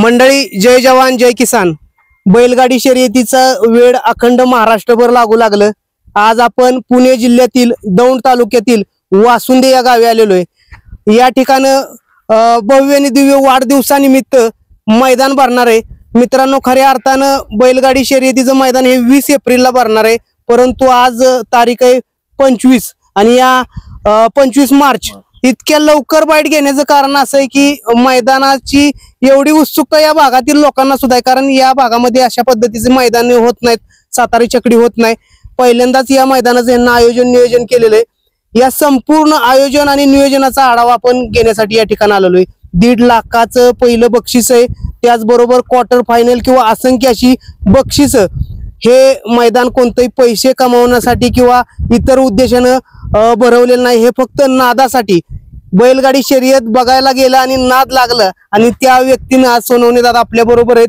मंडळी, जय जवान जय किसान. बैलगाडी शर्यतीचा वेळ अखंड महाराष्ट्रभर लागू लागलं. आज आपण पुणे जिल्ह्यातील दौंड तालुक्यातील वासुंदे या गावी आलेलो आहे. या ठिकाणं भव्य आणि दिव्य वाढदिवसानिमित्त मैदान भरणार आहे. मित्रांनो, खऱ्या अर्थानं बैलगाडी शर्यतीचं मैदान हे 20 एप्रिलला भरणार आहे, परंतु आज तारीख आहे 25 आणि या 25 मार्च इतक्या लवकर बाईट घेण्याचं कारण असं आहे की मैदानाची एवढी उत्सुकता या भागातील लोकांना सुद्धा आहे. कारण या भागामध्ये अशा पद्धतीचे मैदान होत नाहीत, सातारी चकडी होत नाही. पहिल्यांदाच या मैदानाचं यांना नियोजन केलेलं आहे. या संपूर्ण आयोजन आणि नियोजनाचा आढावा आपण घेण्यासाठी या ठिकाणी आलेलो आहे. 1.5 लाखाचं पहिलं बक्षीस आहे, त्याचबरोबर क्वार्टर फायनल किंवा असंख्य अशी बक्षीस. हे मैदान कोणतेही पैसे कमावण्यासाठी किंवा इतर उद्देशानं भरवलेलं नाही. हे फक्त नादासाठी, बैलगाडी शर्यत बघायला गेलं आणि नाद लागलं आणि त्या व्यक्तीनं, आज सोनवणे दादा आपल्या बरोबर आहेत,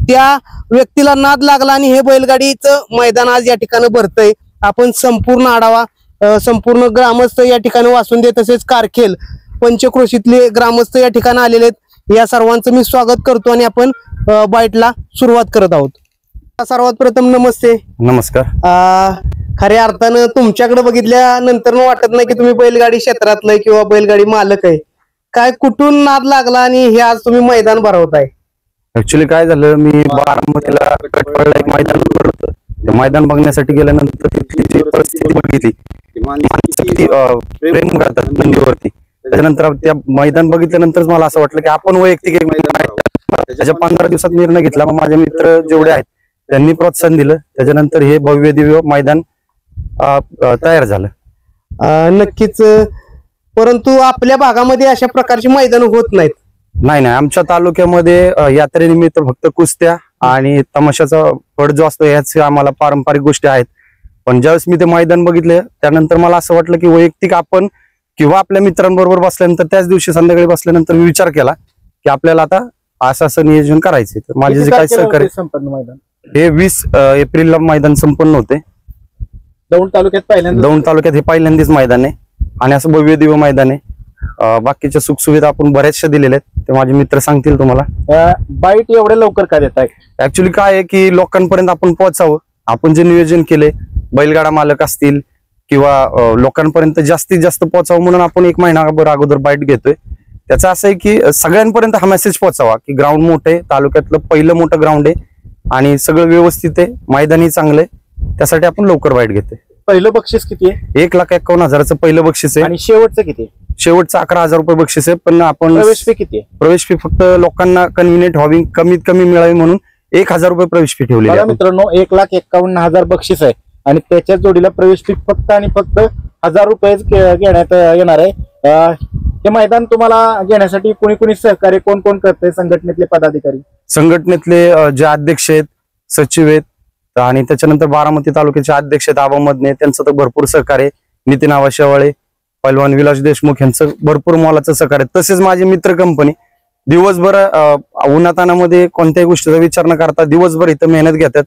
त्या व्यक्तीला नाद लागला आणि हे बैलगाडीचं मैदान आज या ठिकाणी भरतंय. आपण संपूर्ण आढावा, संपूर्ण ग्रामस्थ या ठिकाणी वासुंदे तसेच कारखेल पंचक्रोशीतले ग्रामस्थ या ठिकाणी आलेले आहेत. या सर्वांचं मी स्वागत करतो आणि आपण बाईटला सुरुवात करत आहोत. सर्वात प्रथम नमस्ते. नमस्कार. खऱ्या अर्थानं तुमच्याकडे बघितल्यानंतर वाटत नाही की तुम्ही बैलगाडी क्षेत्रातलं किंवा बैलगाडी मालक आहे. काय, कुठून नाद लागला आणि हे आज तुम्ही मैदान भरवताय? ऍक्च्युली काय झालं, मी बारामतीला कटपाळला एक मैदान भरवलं. ते मैदान बघण्यासाठी गेल्यानंतर तिथली परिस्थिती बघितली, प्रेम करतात नंदीवरती. त्याच्यानंतर त्या मैदान बघितल्यानंतर मला असं वाटलं की आपण वैयक्तिक एक मैदान, त्याच्या 15 दिवसात निर्णय घेतला. मग माझे मित्र जेवढे आहेत त्यांनी प्रोत्साहन दिलं. त्याच्यानंतर हे भव्य दिव्य मैदान तयार झालं. नक्कीच, परंतु आपल्या भागामध्ये अशा प्रकारची मैदान होत नाहीत. नाही, आमच्या तालुक्यामध्ये यात्रेनिमित्त फक्त कुस्त्या आणि तमाशाचा फड जो असतो ह्याच आम्हाला पारंपरिक गोष्टी आहेत. पण ज्यावेळेस मी ते मैदान बघितले त्यानंतर मला असं वाटलं की वैयक्तिक आपण किंवा आपल्या मित्रांबरोबर बसल्यानंतर, त्याच दिवशी संध्याकाळी बसल्यानंतर मी विचार केला की आपल्याला आता असं नियोजन करायचं. तर माझे जे काही सहकार्य, संपन्न मैदान हे 20 एप्रिलला मैदान संपन्न होते. दौंड तालुक्यात हे पहिल्यांदाच मैदान आहे आणि असं भव्य दिव्य मैदान आहे. बाकीच्या सुखसुविधा आपण बऱ्याचशा दिलेल्या आहेत, ते माझे मित्र सांगतील तुम्हाला. बाईट एवढ्या लवकर काय देत आहे? ऍक्च्युली काय आहे की लोकांपर्यंत आपण पोहोचावं. आपण जे नियोजन केले, बैलगाडा मालक असतील किंवा लोकांपर्यंत जास्तीत जास्त पोहोचावं म्हणून आपण 1 महिनाभर अगोदर बाईट घेतोय. त्याचं असं आहे की सगळ्यांपर्यंत हा मेसेज पोहोचावा की ग्राउंड मोठं आहे, तालुक्यातलं पहिलं मोठं ग्राउंड आहे आणि सगळं व्यवस्थित आहे, मैदानही चांगलं आहे. त्यासाठी आपण लवकर बाईट घेतोय. पहिलं बक्षीस किती आहे? 1,51,000चं पहिलं बक्षीस आहे. आणि शेवटचं किती? शेवटचं 11,000 रुपये बक्षीस आहे. पण आपण प्रवेश फी किती आहे? प्रवेश फी फक्त लोकांना कन्व्हिनियंट व्हावी, कमीत कमी मिळावी म्हणून 1,000 रुपये प्रवेश फी ठेवली आहे. मित्रांनो, 1,51,000 बक्षीस आहे आणि त्याच्या जोडीला प्रवेश फी फक्त आणि फक्त 1,000 रुपये घेण्यात येणार आहे. हे मैदान तुम्हाला घेण्यासाठी कोणी सहकार्य कोण करते? संघटनेतले पदाधिकारी, संघटनेतले जे अध्यक्ष आहेत, सचिव आहेत आणि त्याच्यानंतर बारामती तालुक्याचे अध्यक्ष आहेत आबा मदने, त्यांचं तर भरपूर सहकार्य. नितीन आवाशेवाळे, पैलवान विलास देशमुख यांचं भरपूर मोलाचं सहकार्य. तसेच माझे मित्र कंपनी दिवसभर उन्हातानामध्ये कोणत्याही गोष्टीचा विचार न करता दिवसभर इथं मेहनत घेतात.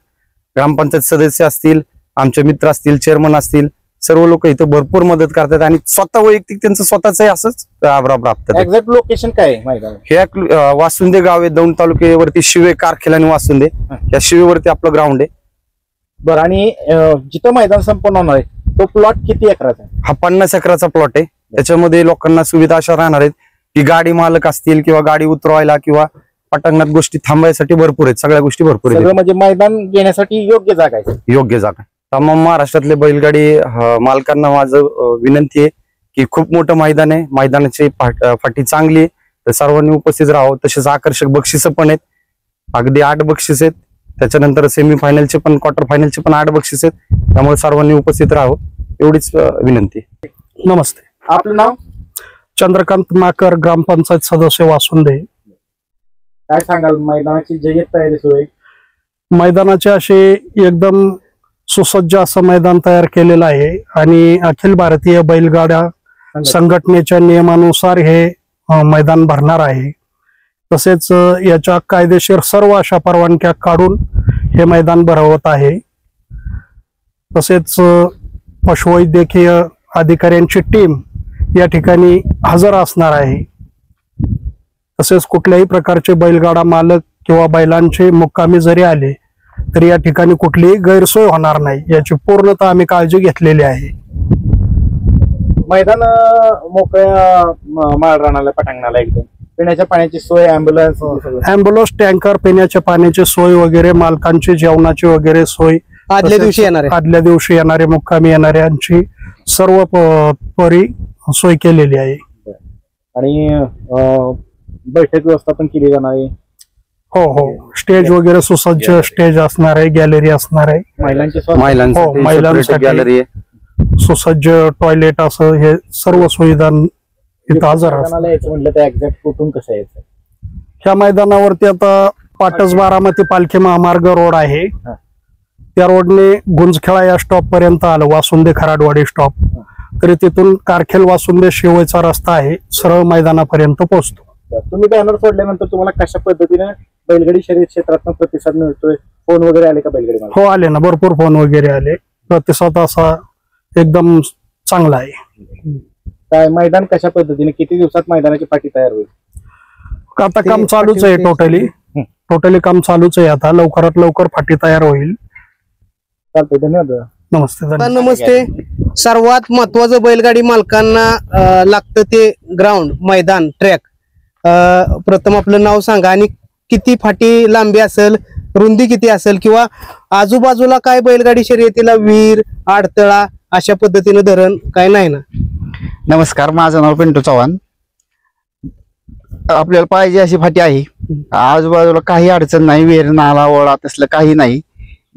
ग्रामपंचायत सदस्य असतील, आमचे मित्र असतील, चेअरमन असतील, सर्व लोक इथं भरपूर मदत करतात आणि स्वतः वैयक्तिक त्यांचं स्वतःच असंच राबतात. एक्झॅक्ट लोकेशन काय आहे? हे वासुंदे गाव आहे, दौंड तालुक्यावरती शिवे, कारखेल आणि वासुंदे या शिवेवरती आपलं ग्राउंड आहे. बरं, आणि जिथं मैदान संपन्न होणार आहे तो प्लॉट किती एकराचा आहे? हा 50 एकराचा प्लॉट आहे. त्याच्यामध्ये लोकांना सुविधा अशा राहणार आहेत की गाडी मालक असतील किंवा गाडी उतरवायला किंवा पटांगणात गोष्टी थांबायसाठी भरपूर आहेत. सगळ्या गोष्टी भरपूर आहेत. म्हणजे मैदान घेण्यासाठी योग्य जागा आहे. योग्य जागा. तमाम महाराष्ट्रातले बैलगाडी मालकांना माझं विनंती आहे की खूप मोठं मैदान आहे, मैदानाची फाटी चांगली आहे, तर सर्वांनी उपस्थित राहावं. तसेच आकर्षक बक्षिसं पण आहेत, अगदी 8 बक्षीस आहेत. त्याच्यानंतर सेमीफायनलचे पण, क्वार्टर फायनलचे पण 8 बक्षीस आहेत. त्यामुळे सर्वांनी उपस्थित राहावं एवढीच विनंती. नमस्ते, आपलं नाव? चंद्रकांत नाकर, ग्रामपंचायत सदस्य वासुंदे. काय सांगाल, मैदानाची जय्यत तयारी सुरू आहे? मैदानाचे असे एकदम सुसज्ज असं मैदान तयार केलेलं आहे आणि अखिल भारतीय बैलगाड्या संघटनेच्या नियमानुसार हे मैदान भरणार आहे. तसेच याच्या कायदेशीर सर्व अशा परवानग्या काढून हे मैदान भरवत आहे. तसेच पशुवैद्यकीय अधिकाऱ्यांची टीम या ठिकाणी हजर असणार आहे. तसेच कुठल्याही प्रकारचे बैलगाडा मालक किंवा बैलांचे मुक्कामी जरी आले तरी या ठिकाणी कुठलीही गैरसोय होणार नाही याची पूर्णतः आम्ही काळजी घेतलेली आहे. मैदान मोकळ्या माळ रानाला पटांगणाला एकदम पिण्याच्या पाण्याची सोय, ॲम्ब्युलन्स, टँकर, पिण्याच्या पाण्याची सोय वगैरे, मालकांची जेवणाची वगैरे सोय, आदल्या दिवशी येणार आहे. आदल्या दिवशी येणारे मुक्कामी येणाऱ्यांची सर्व परी सोय केलेली आहे. आणि बैठक व्यवस्था पण केली जाणार आहे. हो, स्टेज वगैरे सुसज्ज स्टेज असणार आहे, गॅलरी असणार आहे, महिलांसाठी गॅलरी आहे, सुसज्ज टॉयलेट, असं हे सर्व सुविधा इथं हजर असतात. म्हटलं तर एक्झॅक्ट कुठून कसं यायचं? ह्या मैदानावरती आता पाटस बारामती पालखी महामार्ग रोड आहे, त्या रोडने गुंजखेळा या स्टॉप पर्यंत आलं, वासुंदे खराडवाडी स्टॉप, तरी तिथून कारखेल वासुंदे शिवयचा रस्ता आहे, सरळ मैदानापर्यंत पोहोचतो. तुम्ही बॅनर सोडल्यानंतर तुम्हाला कशा पद्धतीने बैलगाडी शर्यत क्षेत्रात प्रतिसाद मिळतोय? फोन वगैरे आले का बैलगाडी मालकांना? हो, आले ना, भरपूर फोन वगैरे आले. प्रतिसाद असा एकदम चांगला आहे. काय मैदान कशा पद्धतीने, किती दिवसात मैदानाची पाठी तयार होईल? आता काम चालूच आहे, टोटली काम चालूच आहे. आता लवकरात लवकर फाटी तयार होईल. चालतंय, धन्यवाद. नमस्ते. नमस्ते. सर्वात महत्वाचं बैलगाडी मालकांना लागतं ते ग्राउंड, मैदान, ट्रॅक. प्रथम आपलं नाव सांगा आणि किती फाटी लांबी असेल, रुंदी किती असेल, किंवा आजूबाजूला काय बैलगाडी शर्यतीला विहीर, आडतळा अशा पद्धतीनं धरण काय नाही ना? नमस्कार, माझं नाव पिंटू चव्हाण. आपल्याला पाहिजे अशी फाटी आहे. आजूबाजूला काही अडचण नाही, विहीर, नाला, ओढा तसलं काही नाही.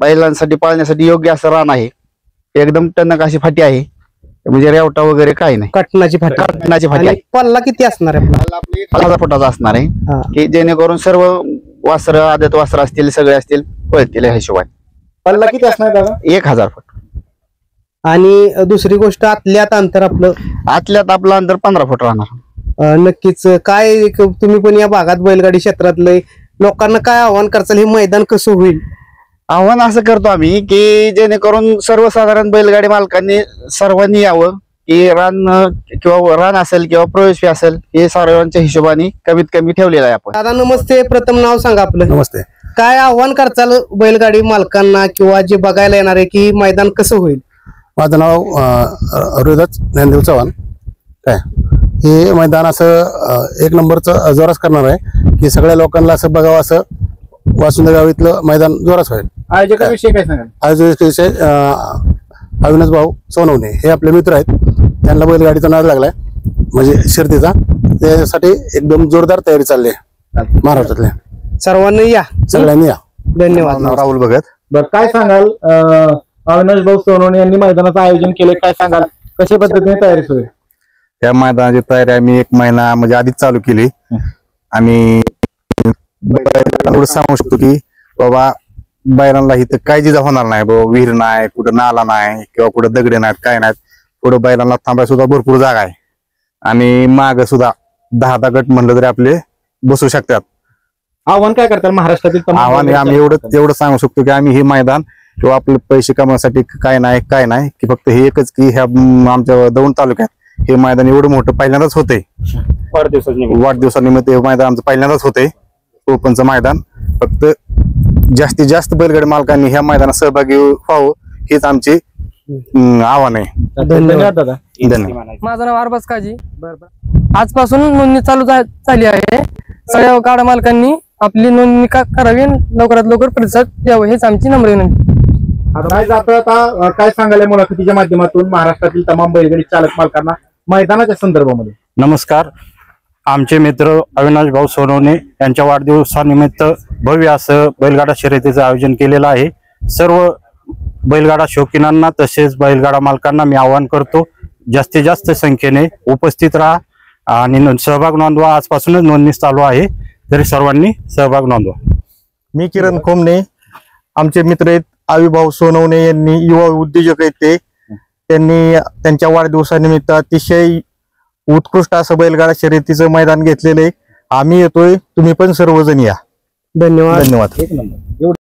बैलांसाठी पाळण्यासाठी योग्य असं रान आहे. एकदम टणक अशी फाटी आहे, म्हणजे रेवटा वगैरे काही नाही. कटनाची फाटी. कटनाची फाटी आहे. पल्ला किती असणार आहे? 1000 फुटाचा असणार आहे, की जेणेकरून सर्व वासरं, आदत वासरं असतील, सगळे असतील, पळतील या हिशोबाने. पल्ला किती असणार दादा? 1000 फूट. आणि दुसरी गोष्ट, आतल्यात अंतर आपलं आपलं अंतर 15 फूट राहणार. नक्कीच. काय तुम्ही पण या भागात बैलगाडी क्षेत्रातले लोकांना काय आव्हान करचाल, हे मैदान कसं होईल? आव्हान असं करतो आम्ही की जेणेकरून सर्वसाधारण बैलगाडी मालकांनी सर्वांनी यावं, की रान असेल किंवा प्रवेश फी असेल, हे सर्वांच्या हिशोबाने कमीत कमी ठेवलेलं आहे आपण. दादा नमस्ते. प्रथम नाव सांगा आपलं. नमस्ते. काय आव्हान करचाल बैलगाडी मालकांना किंवा जे बघायला येणार आहे की मैदान कसं होईल? माझं नाव रोहिदास ज्ञानदेव चव्हाण. काय हे मैदान असं एक नंबरचं जोरास करणार आहे की सगळ्या लोकांना असं बघावं, असं वासुंदे गावीतलं मैदान जोरास होईल. आयोजकाविषयी काय सांगाल? आयोजकाविषयी अविनाश भाऊ सोनवणे हे आपले मित्र आहेत. त्यांना बैलगाडीचा नाद लागलाय, म्हणजे शर्यतीचा, त्यासाठी एकदम जोरदार तयारी चालली आहे महाराष्ट्रातल्या. सर्वांनी या, सगळ्यांनी या. धन्यवाद. राहुल भगत. बरं, काय सांगाल? अविनाश भाऊ सोनवणे यांनी मैदानाचं आयोजन केलंय, काय सांगाल? कशा पद्धतीने तयारी सुरू आहे? त्या मैदानाची तयारी आम्ही 1 महिना म्हणजे आधीच चालू केली. आणि एवढं सांगू शकतो की बाबा बैलांना इथं काय जिजा होणार नाही, बाबा विहीर नाही, कुठं नाला नाही किंवा कुठं दगडे नाहीत, काय नाहीत. पुढं बैलांना थांबायला सुद्धा भरपूर जागा आहे. आणि माग सुद्धा 10 गट म्हणलं तरी आपले बसू शकतात. आव्हान काय करतात महाराष्ट्रातील? आव्हान आम्ही एवढं सांगू शकतो की आम्ही हे मैदान किंवा आपले पैसे कमवण्यासाठी काय नाही की फक्त हे एकच की ह्या आमच्या दौंड तालुक्यात हे मैदान एवढं मोठं पहिल्यांदाच होतंय. वाढदिवसानिमित्त हे मैदान आमचं पहिल्यांदाच होतंय. ओपनचं मैदान. फक्त जास्तीत जास्त बैलगाडी मालकांनी ह्या मैदानात सहभागी व्हावं हेच आमचे आव्हान आहे. धन्यवाद दादा. धन्यवाद. माझं नाव अरबाज काजी. आजपासून नोंदणी चालू झाली आहे. सगळ्या गाडा मालकांनी आपली नोंदणी करावी, लवकरात लवकर प्रतिसाद द्यावा, हेच आमची नम्र विनंती. आता काय सांगायला मुलाखतीच्या माध्यमातून महाराष्ट्रातील तमाम बैलगाडी चालक मालकांना मैदानाच्या संदर्भामध्ये? नमस्कार. आमचे मित्र अविनाश भाऊ सोनवणे यांच्या वाढदिवसानिमित्त भव्य असं बैलगाडा शर्यतीचं आयोजन केलेलं आहे. सर्व बैलगाडा शौकीनांना तसेच बैलगाडा मालकांना मी आवाहन करतो, जास्तीत जास्त संख्येने उपस्थित राहा आणि सहभाग नोंदवा. आजपासूनच नोंदणी चालू आहे, तरी सर्वांनी सहभाग नोंदवा. मी किरण कोमने. आमचे मित्र आहेत आविभाऊ सोनवणे यांनी, युवा उद्योजक आहेत ते. त्यांनी त्यांच्या वाढदिवसानिमित्त अतिशय उत्कृष्ट असं बैलगाडा शर्यतीचं मैदान घेतलेलं आहे. आम्ही येतोय, तुम्ही पण सर्वजण या. धन्यवाद. धन्यवाद. एक नंबर.